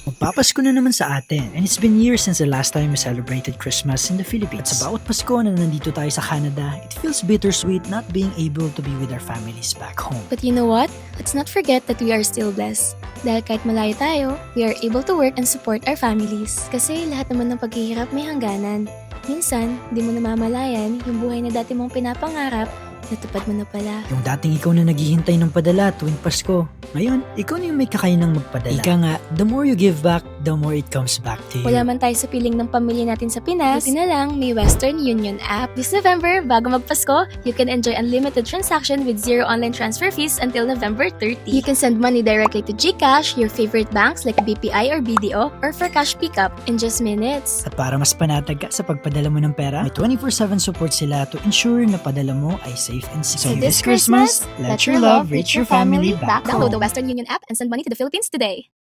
Magpapasko na naman sa atin, and it's been years since the last time we celebrated Christmas in the Philippines. At sa bawat Pasko na nandito tayo sa Canada, it feels bittersweet not being able to be with our families back home. But you know what? Let's not forget that we are still blessed. Dahil kahit malayo tayo, we are able to work and support our families. Kasi lahat naman ng paghihirap may hangganan. Minsan, di mo namamalayan yung buhay na dati mong pinapangarap, natupad mo na pala. Yung dating ikaw na naghihintay ng padala tuwing Pasko, ngayon, ikaw na yung may kakayanang magpadala. Ika nga, the more you give back, the more it comes back to you. Wala man tayo sa piling ng pamilya natin sa Pinas, buti na lang may Western Union app. This November, bago magpasko, you can enjoy unlimited transaction with zero online transfer fees until November 30. You can send money directly to GCash, your favorite banks like BPI or BDO, or for cash pickup in just minutes. At para mas panatag ka sa pagpadala mo ng pera, may 24/7 support sila to ensure na padala mo ay safe and secure. So this Christmas, let your love reach your family back Download home. the Western Union app and send money to the Philippines today.